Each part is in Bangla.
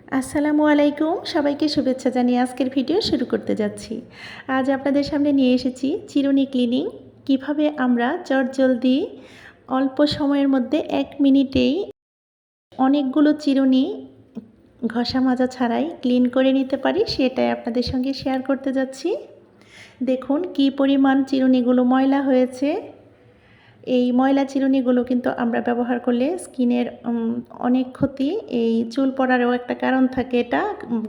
আসসালামু আলাইকুম, সবাইকে শুভেচ্ছা জানিয়ে আজকের ভিডিও শুরু করতে যাচ্ছি। আজ আপনাদের সামনে নিয়ে এসেছি চিরুনি ক্লিনিং। কিভাবে আমরা চটজলদি অল্প সময়ের মধ্যে 1 মিনিটেই অনেকগুলো চিরুনি ঘষা মাজা ছাড়াই ক্লিন করে নিতে পারি, সেটাই আপনাদের সঙ্গে শেয়ার করতে যাচ্ছি। দেখুন কী পরিমাণ চিরুনিগুলো ময়লা হয়েছে। এই ময়লা চিরুনিগুলো কিন্তু আমরা ব্যবহার করলে স্কিনের অনেক ক্ষতি। এই চুল পড়ারও একটা কারণ থাকে এটা,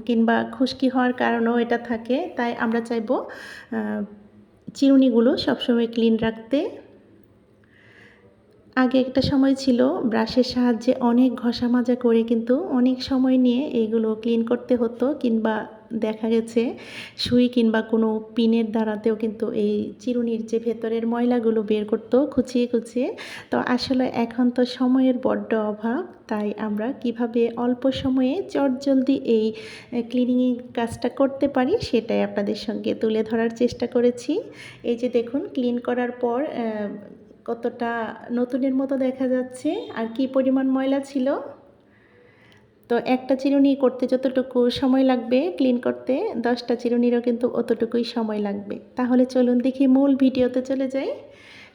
কিংবা খুশকি হওয়ার কারণেও এটা থাকে। তাই আমরা চাইবো চিরুনিগুলো সবসময় ক্লিন রাখতে। আগে একটা সময় ছিল ব্রাশের সাহায্যে অনেক ঘষা মাজা করে কিন্তু অনেক সময় নিয়ে এইগুলো ক্লিন করতে হতো, কিংবা দেখা গেছে সুই কিংবা কোনো পিনের দ্বারাতেও কিন্তু এই চিরুনির যে ভেতরের ময়লাগুলো বের করতো খুঁচিয়ে খুঁচিয়ে। তো আসলে এখন তো সময়ের বড্ড অভাব, তাই আমরা কিভাবে অল্প সময়ে চটজলদি এই ক্লিনিং কাজটা করতে পারি সেটাই আপনাদের সঙ্গে তুলে ধরার চেষ্টা করেছি। এই যে দেখুন ক্লিন করার পর কতটা নতুনের মতো দেখা যাচ্ছে, আর কি পরিমাণ ময়লা ছিল। তো একটা চিরুনি করতে যতটুকু সময় লাগবে ক্লিন করতে, 10টা চিরুনিরও কিন্তু অতটুকুই সময় লাগবে। তাহলে চলুন দেখি মূল ভিডিওতে চলে যাই।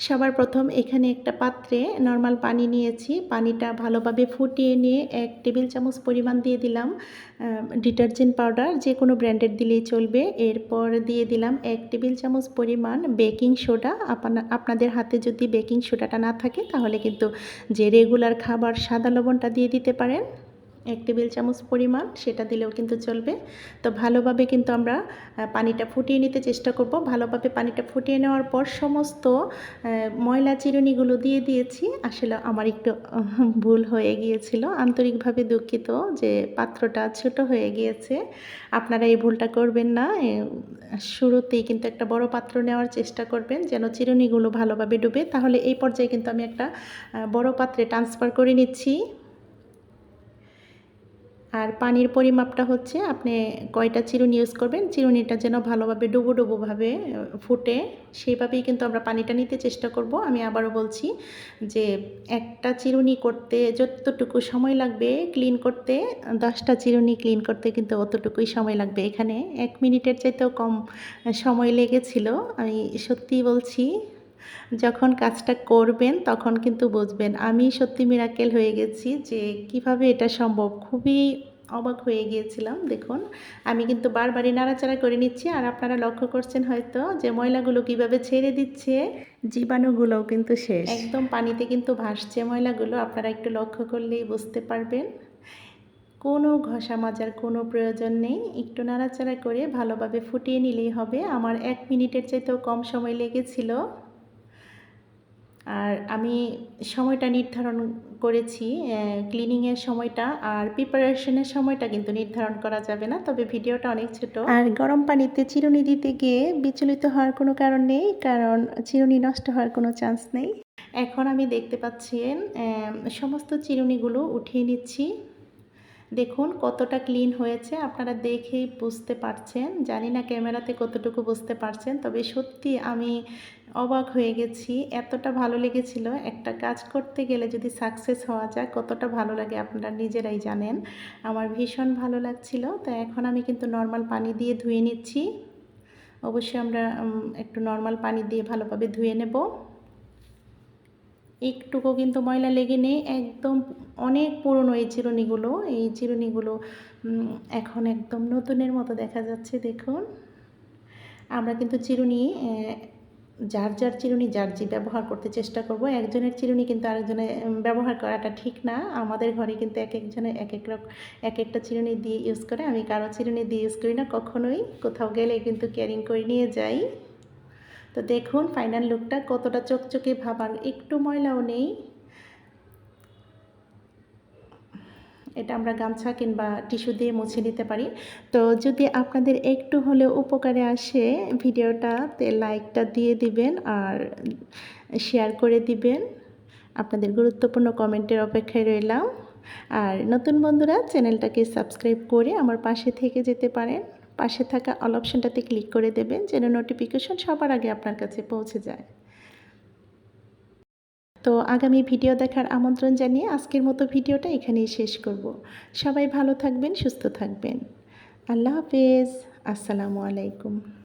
সবার প্রথম এখানে একটা পাত্রে নর্মাল পানি নিয়েছি। পানিটা ভালোভাবে ফুটিয়ে নিয়ে 1 টেবিল চামচ পরিমাণ দিয়ে দিলাম ডিটারজেন্ট পাউডার, যে কোনো ব্র্যান্ডের দিলেই চলবে। এরপর দিয়ে দিলাম 1 টেবিল চামচ পরিমাণ বেকিং সোডা। আপনাদের হাতে যদি বেকিং সোডাটা না থাকে তাহলে কিন্তু যে রেগুলার খাবার সাদা লবণটা দিয়ে দিতে পারেন 1 টেবিল চামচ পরিমাণ, সেটা দিলেও কিন্তু চলবে। তো ভালোভাবে কিন্তু আমরা পানিটা ফুটিয়ে নিতে চেষ্টা করব। ভালোভাবে পানিটা ফুটিয়ে নেওয়ার পর সমস্ত ময়লা চিরুনিগুলো দিয়ে দিয়েছি। আসলে আমার একটু ভুল হয়ে গিয়েছিল, আন্তরিকভাবে দুঃখিত যে পাত্রটা ছোট হয়ে গিয়েছে। আপনারা এই ভুলটা করবেন না। শুরুতেই কিন্তু একটা বড় পাত্র নেওয়ার চেষ্টা করবেন যেন চিরুনিগুলো ভালোভাবে ডুবে। তাহলে এই পর্যায়ে কিন্তু আমি একটা বড় পাত্রে ট্রান্সফার করে নিচ্ছি। আর পানির পরিমাপটা হচ্ছে আপনি কয়টা চিরুনি ইউজ করবেন, চিরুনিটা যেন ভালোভাবে ডুবো ডুবোভাবে ফুটে, সেইভাবেই কিন্তু আমরা পানিটা নিতে চেষ্টা করব। আমি আবারও বলছি যে একটা চিরুনি করতে যতটুকু সময় লাগবে ক্লিন করতে, 10টা চিরুনি ক্লিন করতে কিন্তু অতটুকুই সময় লাগবে। এখানে 1 মিনিটের চাইতেও কম সময় লেগেছিল। আমি সত্যিই বলছি, যখন কাজটা করবেন তখন কিন্তু বুঝবেন। আমি সত্যি মিরাকেল হয়ে গেছি যে কিভাবে এটা সম্ভব, খুবই অবাক হয়ে গিয়েছিলাম। দেখুন আমি কিন্তু বারবারই নাড়াচাড়া করে নিচ্ছি, আর আপনারা লক্ষ্য করছেন হয়তো যে ময়লাগুলো কিভাবে ছেড়ে দিচ্ছে, জীবাণুগুলোও কিন্তু শেষ, একদম পানিতে কিন্তু ভাসছে ময়লাগুলো। আপনারা একটু লক্ষ্য করলেই বুঝতে পারবেন। কোনো ঘষা মাজার কোনো প্রয়োজন নেই, একটু নাড়াচাড়া করে ভালোভাবে ফুটিয়ে নিলেই হবে। আমার 1 মিনিটের চাইতেও কম সময় লেগেছিল। আর আমি সময়টা নির্ধারণ করেছি, ক্লিনিংয়ের সময়টা, আর প্রিপারেশনের সময়টা কিন্তু নির্ধারণ করা যাবে না, তবে ভিডিওটা অনেক ছোট। আর গরম পানিতে চিরুনি দিতে গিয়ে বিচলিত হওয়ার কোনো কারণ নেই, কারণ চিরুনি নষ্ট হওয়ার কোনো চান্স নেই। এখন আমি দেখতে পাচ্ছেন সমস্ত চিরুনিগুলো উঠিয়ে নিচ্ছি। দেখুন কতটা ক্লিন হয়েছে, আপনারা দেখেই বুঝতে পারছেন। জানি না ক্যামেরাতে কতটুকু বুঝতে পারছেন, তবে সত্যি আমি অবাক হয়ে গেছি। এতটা ভালো লেগেছিল, একটা কাজ করতে গেলে যদি সাকসেস হওয়া যায় কতটা ভালো লাগে আপনারা নিজেরাই জানেন। আমার ভীষণ ভালো লাগছিল। তো এখন আমি কিন্তু নর্মাল পানি দিয়ে ধুয়ে নিচ্ছি। অবশ্যই আমরা একটু নর্মাল পানি দিয়ে ভালোভাবে ধুয়ে নেব। একটুকু কিন্তু ময়লা লেগে নেই, একদম অনেক পুরনো এই চিরুনিগুলো এখন একদম নতুনের মতো দেখা যাচ্ছে। দেখুন আমরা কিন্তু চিরুনি যার চিরুনি যার ব্যবহার করতে চেষ্টা করব। একজনের চিরুনি কিন্তু আরেকজনের ব্যবহার করাটা ঠিক না। আমাদের ঘরে কিন্তু এক একজনের এক একটা চিরুনি দিয়ে ইউজ করে। আমি কারো চিরুনি দিয়ে ইউজ করি না কখনোই, কোথাও গেলে কিন্তু ক্যারিং করে নিয়ে যাই। তো দেখুন ফাইনাল লুকটা কতটা চকচকে ভাব, আর একটু ময়লাও নেই। এটা আমরা গামছা কিংবা টিস্যু দিয়ে মুছে নিতে পারি। তো যদি আপনাদের একটু হলেও উপকারে আসে ভিডিওটাতে লাইকটা দিয়ে দিবেন আর শেয়ার করে দিবেন। আপনাদের গুরুত্বপূর্ণ কমেন্টের অপেক্ষায় রইলাম। আর নতুন বন্ধুরা চ্যানেলটাকে সাবস্ক্রাইব করে আমার পাশে থেকে যেতে পারেন। পাশে থাকা অল অপশনটাতে ক্লিক করে দেবেন যেন নোটিফিকেশন সবার আগে আপনার কাছে পৌঁছে যায়। তো আগামী ভিডিও দেখার আমন্ত্রণ জানিয়ে আজকের মতো ভিডিওটা এখানেই শেষ করব। সবাই ভালো থাকবেন, সুস্থ থাকবেন। আল্লাহ হাফেজ। আসসালামু আলাইকুম।